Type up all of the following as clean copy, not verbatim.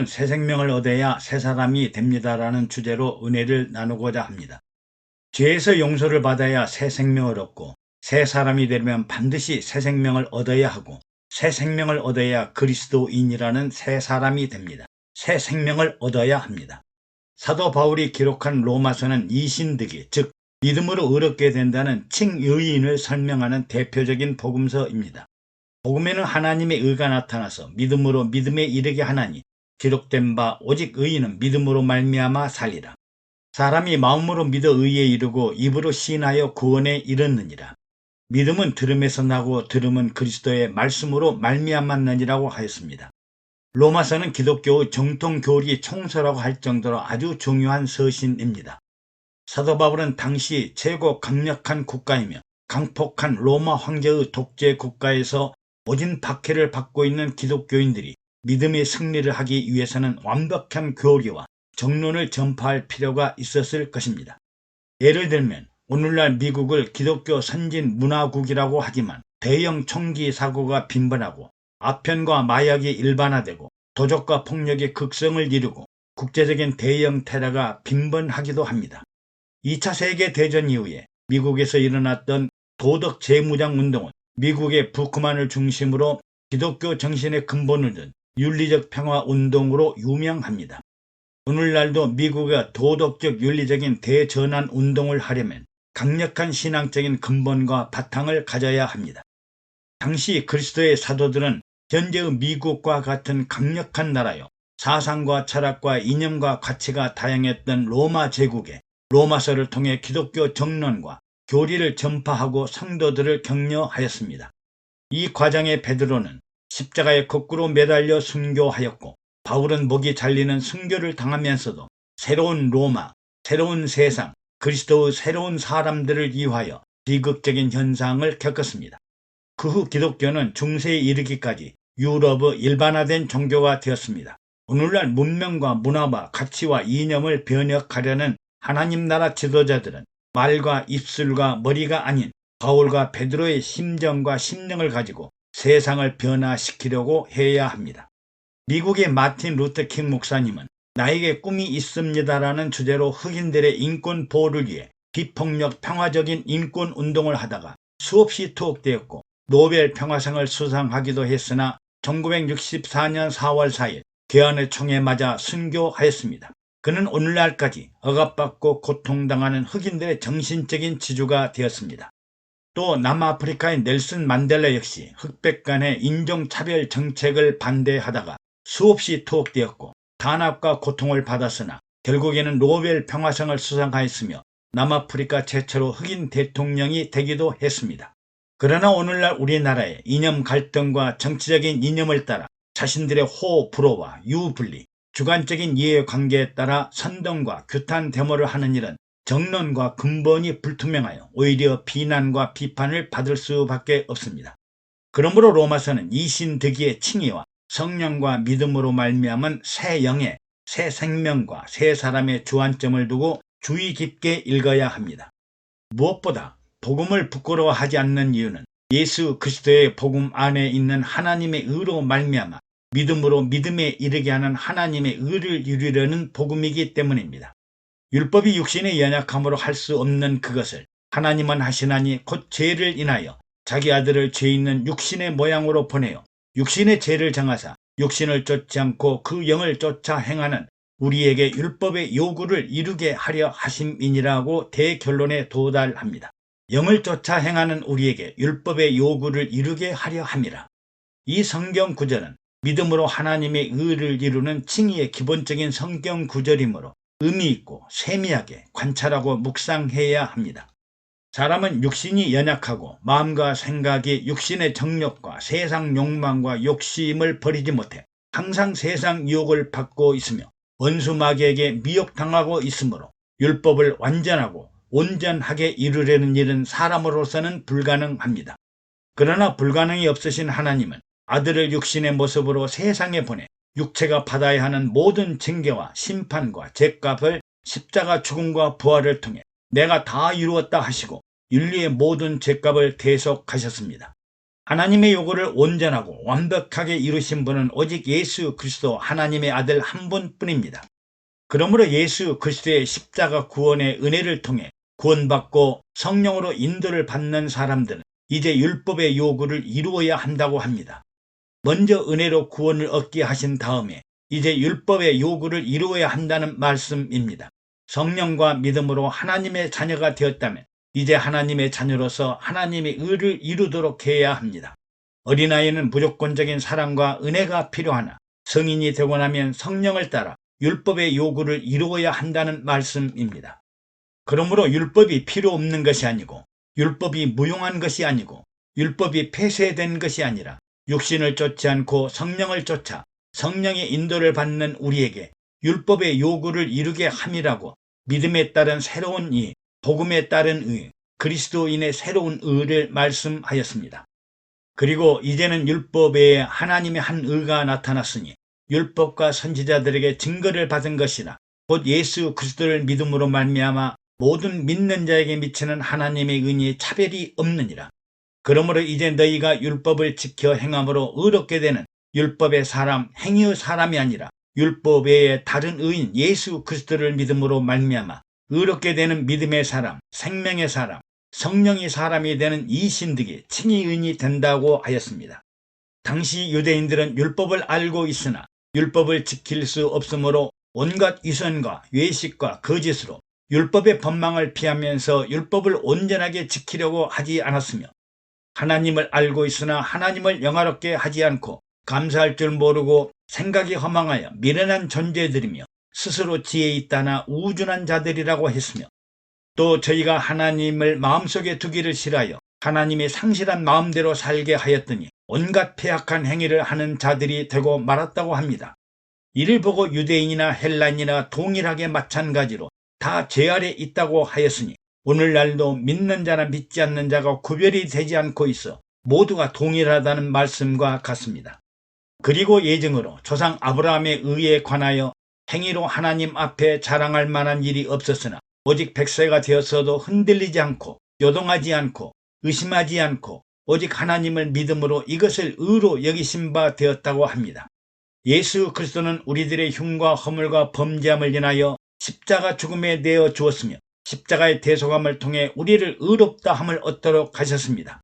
오늘은 새 생명을 얻어야 새 사람이 됩니다라는 주제로 은혜를 나누고자 합니다. 죄에서 용서를 받아야 새 생명을 얻고 새 사람이 되려면 반드시 새 생명을 얻어야 하고 새 생명을 얻어야 그리스도인이라는 새 사람이 됩니다. 새 생명을 얻어야 합니다. 사도 바울이 기록한 로마서는 이신득이 즉 믿음으로 의롭게 된다는 칭의인을 설명하는 대표적인 복음서입니다. 복음에는 하나님의 의가 나타나서 믿음으로 믿음에 이르게 하나니 기록된 바 오직 의인은 믿음으로 말미암아 살리라. 사람이 마음으로 믿어 의에 이르고 입으로 시인하여 구원에 이르느니라. 믿음은 들음에서 나고 들음은 그리스도의 말씀으로 말미암았느니라고 하였습니다. 로마서는 기독교의 정통 교리 총서라고 할 정도로 아주 중요한 서신입니다. 사도 바울은 당시 최고 강력한 국가이며 강폭한 로마 황제의 독재 국가에서 모진 박해를 받고 있는 기독교인들이 믿음의 승리를 하기 위해서는 완벽한 교리와 정론을 전파할 필요가 있었을 것입니다. 예를 들면 오늘날 미국을 기독교 선진 문화국이라고 하지만 대형 총기 사고가 빈번하고 아편과 마약이 일반화되고 도적과 폭력이 극성을 이루고 국제적인 대형 테러가 빈번하기도 합니다. 2차 세계대전 이후에 미국에서 일어났던 도덕 재무장 운동은 미국의 부크만을 중심으로 기독교 정신의 근본을 둔 윤리적 평화 운동으로 유명합니다. 오늘날도 미국의 도덕적 윤리적인 대전환 운동을 하려면 강력한 신앙적인 근본과 바탕을 가져야 합니다. 당시 그리스도의 사도들은 현재의 미국과 같은 강력한 나라요 사상과 철학과 이념과 가치가 다양했던 로마 제국에 로마서를 통해 기독교 정론과 교리를 전파하고 성도들을 격려하였습니다. 이 과정에 베드로는 십자가에 거꾸로 매달려 순교하였고 바울은 목이 잘리는 순교를 당하면서도 새로운 로마, 새로운 세상, 그리스도의 새로운 사람들을 위하여 비극적인 현상을 겪었습니다. 그 후 기독교는 중세에 이르기까지 유럽의 일반화된 종교가 되었습니다. 오늘날 문명과 문화와 가치와 이념을 변혁하려는 하나님 나라 지도자들은 말과 입술과 머리가 아닌 바울과 베드로의 심정과 심령을 가지고 세상을 변화시키려고 해야 합니다. 미국의 마틴 루터 킹 목사님은 나에게 꿈이 있습니다라는 주제로 흑인들의 인권 보호를 위해 비폭력 평화적인 인권 운동을 하다가 수없이 투옥되었고 노벨 평화상을 수상하기도 했으나 1964년 4월 4일 개헌의 총에 맞아 순교하였습니다. 그는 오늘날까지 억압받고 고통당하는 흑인들의 정신적인 지주가 되었습니다. 또 남아프리카의 넬슨 만델라 역시 흑백 간의 인종차별 정책을 반대하다가 수없이 투옥되었고 탄압과 고통을 받았으나 결국에는 노벨 평화상을 수상하였으며 남아프리카 최초로 흑인 대통령이 되기도 했습니다. 그러나 오늘날 우리나라의 이념 갈등과 정치적인 이념을 따라 자신들의 호불호와 유불리, 주관적인 이해관계에 따라 선동과 규탄 데모를 하는 일은 정론과 근본이 불투명하여 오히려 비난과 비판을 받을 수밖에 없습니다. 그러므로 로마서는 이신득이의 칭의와 성령과 믿음으로 말미암은 새 영의 새 생명과 새 사람의 주안점을 두고 주의 깊게 읽어야 합니다. 무엇보다 복음을 부끄러워하지 않는 이유는 예수 그리스도의 복음 안에 있는 하나님의 의로 말미암아 믿음으로 믿음에 이르게 하는 하나님의 의를 이루려는 복음이기 때문입니다. 율법이 육신의 연약함으로 할 수 없는 그것을 하나님은 하시나니 곧 죄를 인하여 자기 아들을 죄 있는 육신의 모양으로 보내어 육신의 죄를 정하사 육신을 쫓지 않고 그 영을 쫓아 행하는 우리에게 율법의 요구를 이루게 하려 하심이니라고 대결론에 도달합니다. 영을 쫓아 행하는 우리에게 율법의 요구를 이루게 하려 함이라. 이 성경 구절은 믿음으로 하나님의 의를 이루는 칭의의 기본적인 성경 구절이므로 의미 있고 세미하게 관찰하고 묵상해야 합니다. 사람은 육신이 연약하고 마음과 생각이 육신의 정욕과 세상 욕망과 욕심을 버리지 못해 항상 세상 유혹을 받고 있으며 원수 마귀에게 미혹당하고 있으므로 율법을 완전하고 온전하게 이루려는 일은 사람으로서는 불가능합니다. 그러나 불가능이 없으신 하나님은 아들을 육신의 모습으로 세상에 보내 육체가 받아야 하는 모든 징계와 심판과 죄값을 십자가 죽음과 부활을 통해 내가 다 이루었다 하시고 인류의 모든 죄값을 대속하셨습니다. 하나님의 요구를 온전하고 완벽하게 이루신 분은 오직 예수 그리스도 하나님의 아들 한 분뿐입니다. 그러므로 예수 그리스도의 십자가 구원의 은혜를 통해 구원받고 성령으로 인도를 받는 사람들은 이제 율법의 요구를 이루어야 한다고 합니다. 먼저 은혜로 구원을 얻게 하신 다음에 이제 율법의 요구를 이루어야 한다는 말씀입니다. 성령과 믿음으로 하나님의 자녀가 되었다면 이제 하나님의 자녀로서 하나님의 의를 이루도록 해야 합니다. 어린아이는 무조건적인 사랑과 은혜가 필요하나 성인이 되고 나면 성령을 따라 율법의 요구를 이루어야 한다는 말씀입니다. 그러므로 율법이 필요 없는 것이 아니고 율법이 무용한 것이 아니고 율법이 폐쇄된 것이 아니라 육신을 쫓지 않고 성령을 쫓아 성령의 인도를 받는 우리에게 율법의 요구를 이루게 함이라고 믿음에 따른 새로운 의, 복음에 따른 의, 그리스도인의 새로운 의를 말씀하였습니다. 그리고 이제는 율법 외에 하나님의 한 의가 나타났으니 율법과 선지자들에게 증거를 받은 것이라 곧 예수 그리스도를 믿음으로 말미암아 모든 믿는 자에게 미치는 하나님의 은혜에 차별이 없느니라. 그러므로 이제 너희가 율법을 지켜 행함으로 의롭게 되는 율법의 사람, 행위의 사람이 아니라 율법 외에 다른 의인 예수 그리스도를 믿음으로 말미암아 의롭게 되는 믿음의 사람, 생명의 사람, 성령의 사람이 되는 이 신득이 칭의 의인이 된다고 하였습니다. 당시 유대인들은 율법을 알고 있으나 율법을 지킬 수 없으므로 온갖 위선과 외식과 거짓으로 율법의 법망을 피하면서 율법을 온전하게 지키려고 하지 않았으며 하나님을 알고 있으나 하나님을 영화롭게 하지 않고 감사할 줄 모르고 생각이 허망하여 미련한 존재들이며 스스로 지혜 있다나 우준한 자들이라고 했으며 또 저희가 하나님을 마음속에 두기를 싫어하여 하나님의 상실한 마음대로 살게 하였더니 온갖 폐악한 행위를 하는 자들이 되고 말았다고 합니다. 이를 보고 유대인이나 헬라인이나 동일하게 마찬가지로 다 죄 아래 있다고 하였으니 오늘날도 믿는 자나 믿지 않는 자가 구별이 되지 않고 있어 모두가 동일하다는 말씀과 같습니다. 그리고 예증으로 조상 아브라함의 의에 관하여 행위로 하나님 앞에 자랑할 만한 일이 없었으나 오직 100세가 되었어도 흔들리지 않고 요동하지 않고 의심하지 않고 오직 하나님을 믿음으로 이것을 의로 여기신 바 되었다고 합니다. 예수 그리스도는 우리들의 흉과 허물과 범죄함을 인하여 십자가 죽음에 내어 주었으며 십자가의 대속함을 통해 우리를 의롭다 함을 얻도록 하셨습니다.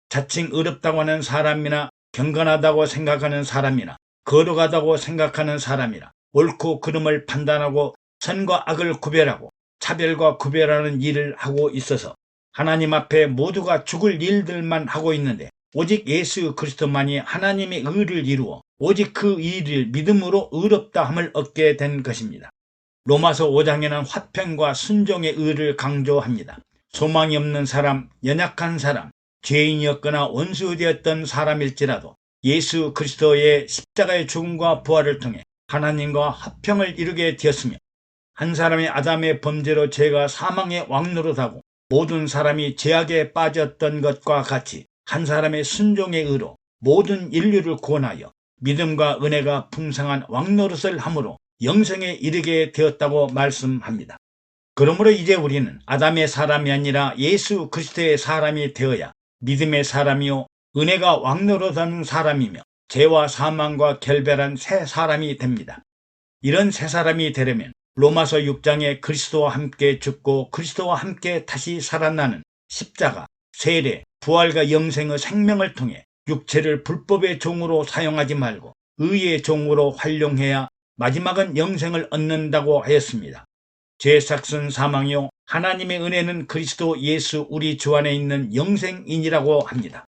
자칭 의롭다고 하는 사람이나 경건하다고 생각하는 사람이나 거룩하다고 생각하는 사람이나 옳고 그름을 판단하고 선과 악을 구별하고 차별과 구별하는 일을 하고 있어서 하나님 앞에 모두가 죽을 일들만 하고 있는데 오직 예수 그리스도만이 하나님의 의를 이루어 오직 그 일을 믿음으로 의롭다 함을 얻게 된 것입니다. 로마서 5장에는 화평과 순종의 의를 강조합니다. 소망이 없는 사람, 연약한 사람, 죄인이었거나 원수되었던 사람일지라도 예수 그리스도의 십자가의 죽음과 부활을 통해 하나님과 화평을 이루게 되었으며 한 사람의 아담의 범죄로 죄가 사망의 왕노릇하고 모든 사람이 죄악에 빠졌던 것과 같이 한 사람의 순종의 의로 모든 인류를 구원하여 믿음과 은혜가 풍성한 왕노릇을 함으로 영생에 이르게 되었다고 말씀합니다. 그러므로 이제 우리는 아담의 사람이 아니라 예수 그리스도의 사람이 되어야 믿음의 사람이요 은혜가 왕노릇하는 사람이며 죄와 사망과 결별한 새 사람이 됩니다. 이런 새 사람이 되려면 로마서 6장에 그리스도와 함께 죽고 그리스도와 함께 다시 살아나는 십자가, 세례, 부활과 영생의 생명을 통해 육체를 불법의 종으로 사용하지 말고 의의 종으로 활용해야 마지막은 영생을 얻는다고 하였습니다. 죄 삭은 사망이요 하나님의 은혜는 그리스도 예수 우리 주 안에 있는 영생이니라고 합니다.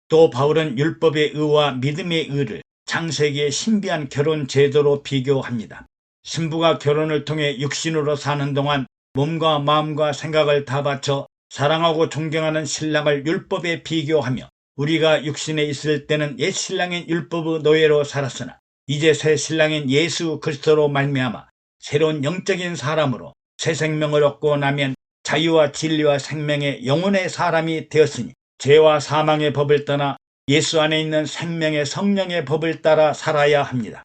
또 바울은 율법의 의와 믿음의 의를 창세기의 신비한 결혼 제도로 비교합니다. 신부가 결혼을 통해 육신으로 사는 동안 몸과 마음과 생각을 다 바쳐 사랑하고 존경하는 신랑을 율법에 비교하며 우리가 육신에 있을 때는 옛 신랑인 율법의 노예로 살았으나 이제 새 신랑인 예수 그리스도로 말미암아 새로운 영적인 사람으로 새 생명을 얻고 나면 자유와 진리와 생명의 영혼의 사람이 되었으니 죄와 사망의 법을 떠나 예수 안에 있는 생명의 성령의 법을 따라 살아야 합니다.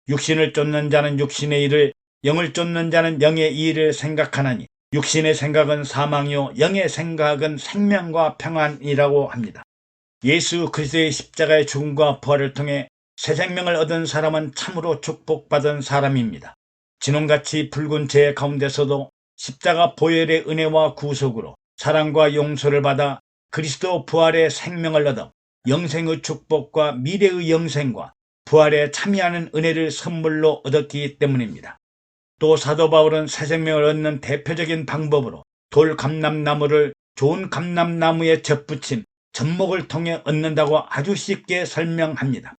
육신을 쫓는 자는 육신의 일을, 영을 쫓는 자는 영의 일을 생각하나니 육신의 생각은 사망이요 영의 생각은 생명과 평안이라고 합니다. 예수 그리스도의 십자가의 죽음과 부활을 통해 새 생명을 얻은 사람은 참으로 축복받은 사람입니다. 진홍같이 붉은 죄 가운데서도 십자가 보혈의 은혜와 구속으로 사랑과 용서를 받아 그리스도 부활의 생명을 얻어 영생의 축복과 미래의 영생과 부활에 참여하는 은혜를 선물로 얻었기 때문입니다. 또 사도 바울은 새 생명을 얻는 대표적인 방법으로 돌 감람나무를 좋은 감람나무에 접붙임, 접목을 통해 얻는다고 아주 쉽게 설명합니다.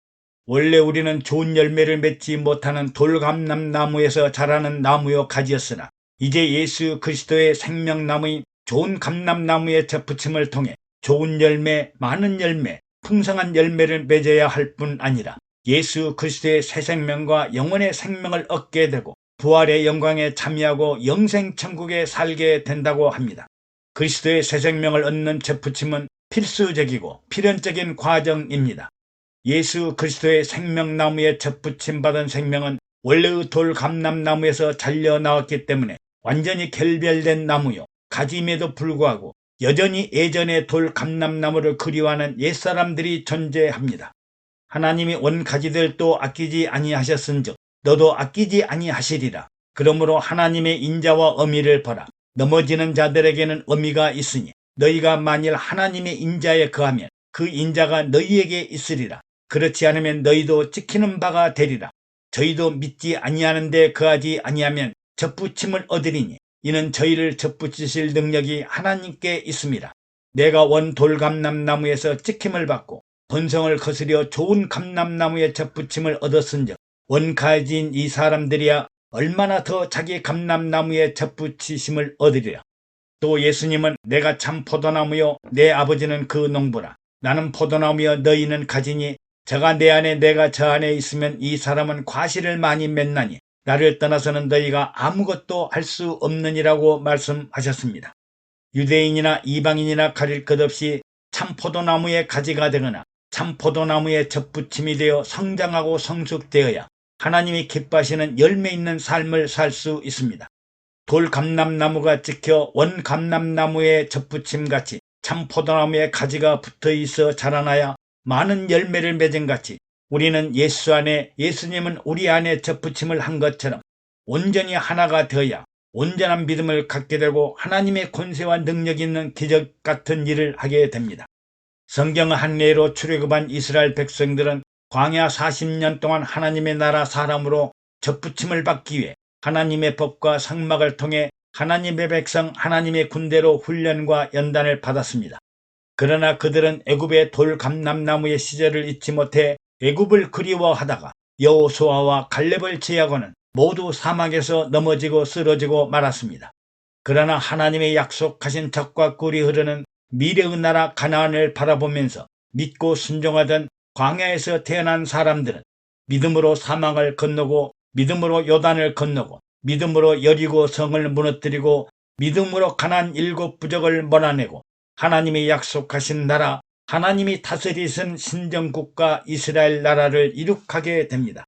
원래 우리는 좋은 열매를 맺지 못하는 돌감람나무에서 자라는 나무요 가지였으나 이제 예수 그리스도의 생명나무인 좋은 감람나무의 접붙임을 통해 좋은 열매, 많은 열매, 풍성한 열매를 맺어야 할 뿐 아니라 예수 그리스도의 새 생명과 영원의 생명을 얻게 되고 부활의 영광에 참여하고 영생 천국에 살게 된다고 합니다. 그리스도의 새 생명을 얻는 접붙임은 필수적이고 필연적인 과정입니다. 예수 그리스도의 생명나무에 접붙임 받은 생명은 원래의 돌 감람나무에서 잘려 나왔기 때문에 완전히 결별된 나무요 가짐에도 불구하고 여전히 예전의 돌 감람나무를 그리워하는 옛사람들이 존재합니다. 하나님이 온 가지들도 아끼지 아니하셨은즉 너도 아끼지 아니하시리라. 그러므로 하나님의 인자와 어미를 보라. 넘어지는 자들에게는 어미가 있으니 너희가 만일 하나님의 인자에 거하면 그 인자가 너희에게 있으리라. 그렇지 않으면 너희도 찍히는 바가 되리라. 저희도 믿지 아니하는데 거하지 아니하면 접붙임을 얻으리니 이는 저희를 접붙이실 능력이 하나님께 있음이라. 내가 원 돌감람나무에서 찍힘을 받고 본성을 거스려 좋은 감람나무에 접붙임을 얻었은즉 원가지인 이 사람들이야 얼마나 더 자기 감람나무에 접붙이심을 얻으리라. 또 예수님은 내가 참 포도나무요 내 아버지는 그 농부라. 나는 포도나무여 너희는 가지니 저가 내 안에 내가 저 안에 있으면 이 사람은 과실을 많이 맺나니 나를 떠나서는 너희가 아무것도 할 수 없느니라고 말씀하셨습니다. 유대인이나 이방인이나 가릴 것 없이 참 포도나무의 가지가 되거나 참 포도나무의 접붙임이 되어 성장하고 성숙되어야 하나님이 기뻐하시는 열매 있는 삶을 살 수 있습니다. 돌 감람나무가 찍혀 원 감람나무의 접붙임같이 참 포도나무의 가지가 붙어있어 자라나야 많은 열매를 맺은 같이 우리는 예수 안에 예수님은 우리 안에 접붙임을 한 것처럼 온전히 하나가 되어야 온전한 믿음을 갖게 되고 하나님의 권세와 능력 있는 기적 같은 일을 하게 됩니다. 성경 한 예로 출애굽한 이스라엘 백성들은 광야 40년 동안 하나님의 나라 사람으로 접붙임을 받기 위해 하나님의 법과 성막을 통해 하나님의 백성 하나님의 군대로 훈련과 연단을 받았습니다. 그러나 그들은 애굽의 돌 감람나무의 시절을 잊지 못해 애굽을 그리워하다가 여호수아와 갈렙을 제하고는 모두 사막에서 넘어지고 쓰러지고 말았습니다. 그러나 하나님의 약속하신 젖과 꿀이 흐르는 미래의 나라 가나안을 바라보면서 믿고 순종하던 광야에서 태어난 사람들은 믿음으로 사막을 건너고 믿음으로 요단을 건너고 믿음으로 여리고 성을 무너뜨리고 믿음으로 가나안 7 부족을 몰아내고 하나님이 약속하신 나라 하나님이 다스리신 신정국가 이스라엘 나라를 이룩하게 됩니다.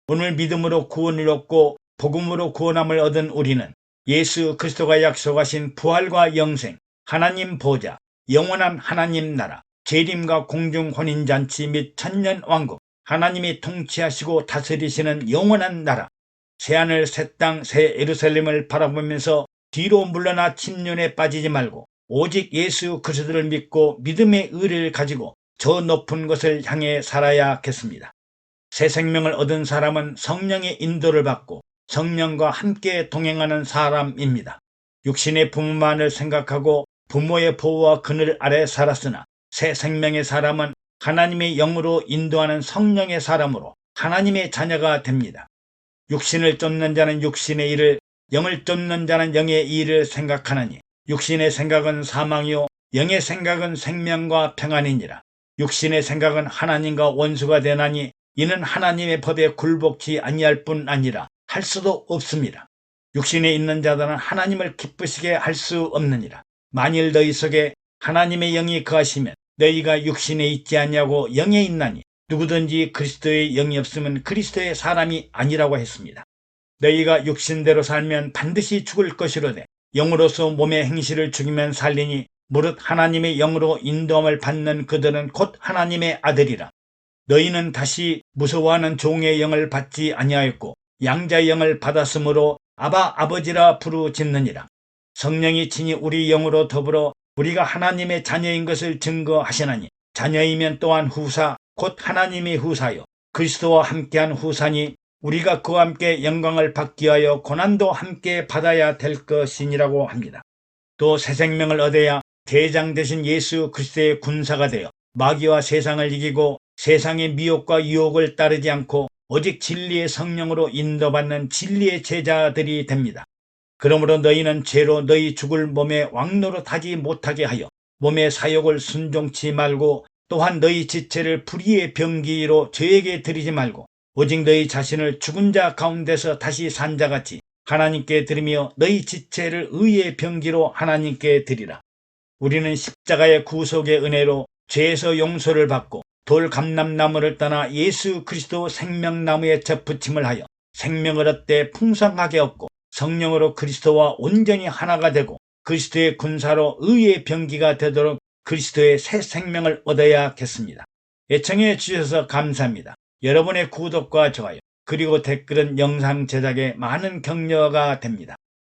오늘 믿음으로 구원을 얻고 복음으로 구원함을 얻은 우리는 예수 그리스도가 약속하신 부활과 영생, 하나님 보좌, 영원한 하나님 나라, 재림과 공중 혼인잔치 및 천년왕국, 하나님이 통치하시고 다스리시는 영원한 나라, 새하늘 새 땅 새 예루살렘을 바라보면서 뒤로 물러나 침륜에 빠지지 말고 오직 예수 그리스도를 믿고 믿음의 의를 가지고 저 높은 곳을 향해 살아야겠습니다. 새 생명을 얻은 사람은 성령의 인도를 받고 성령과 함께 동행하는 사람입니다. 육신의 부모만을 생각하고 부모의 보호와 그늘 아래 살았으나 새 생명의 사람은 하나님의 영으로 인도하는 성령의 사람으로 하나님의 자녀가 됩니다. 육신을 쫓는 자는 육신의 일을, 영을 쫓는 자는 영의 일을 생각하느니 육신의 생각은 사망이요 영의 생각은 생명과 평안이니라. 육신의 생각은 하나님과 원수가 되나니 이는 하나님의 법에 굴복치 아니할 뿐 아니라 할 수도 없습니다. 육신에 있는 자들은 하나님을 기쁘시게 할 수 없느니라. 만일 너희 속에 하나님의 영이 거하시면 너희가 육신에 있지 않냐고 영에 있나니 누구든지 그리스도의 영이 없으면 그리스도의 사람이 아니라고 했습니다. 너희가 육신대로 살면 반드시 죽을 것이로되 영으로서 몸의 행실을 죽이면 살리니 무릇 하나님의 영으로 인도함을 받는 그들은 곧 하나님의 아들이라. 너희는 다시 무서워하는 종의 영을 받지 아니하였고 양자의 영을 받았으므로 아바 아버지라 부르짖느니라. 성령이 친히 우리 영으로 더불어 우리가 하나님의 자녀인 것을 증거하시나니 자녀이면 또한 후사 곧 하나님의 후사요 그리스도와 함께한 후사니 우리가 그와 함께 영광을 받기 위하여 고난도 함께 받아야 될 것이니라고 합니다. 또 새 생명을 얻어야 대장 되신 예수 그리스도의 군사가 되어 마귀와 세상을 이기고 세상의 미혹과 유혹을 따르지 않고 오직 진리의 성령으로 인도받는 진리의 제자들이 됩니다. 그러므로 너희는 죄로 너희 죽을 몸에 왕노릇하지 못하게 하여 몸의 사욕을 순종치 말고 또한 너희 지체를 불의의 병기로 저에게 드리지 말고 오직 너희 자신을 죽은 자 가운데서 다시 산 자같이 하나님께 드리며 너희 지체를 의의 병기로 하나님께 드리라. 우리는 십자가의 구속의 은혜로 죄에서 용서를 받고 돌 감람나무를 떠나 예수 그리스도 생명나무에 접붙임을 하여 생명을 얻되 풍성하게 얻고 성령으로 그리스도와 온전히 하나가 되고 그리스도의 군사로 의의 병기가 되도록 그리스도의 새 생명을 얻어야겠습니다. 애청해 주셔서 감사합니다. 여러분의 구독과 좋아요 그리고 댓글은 영상 제작에 많은 격려가 됩니다.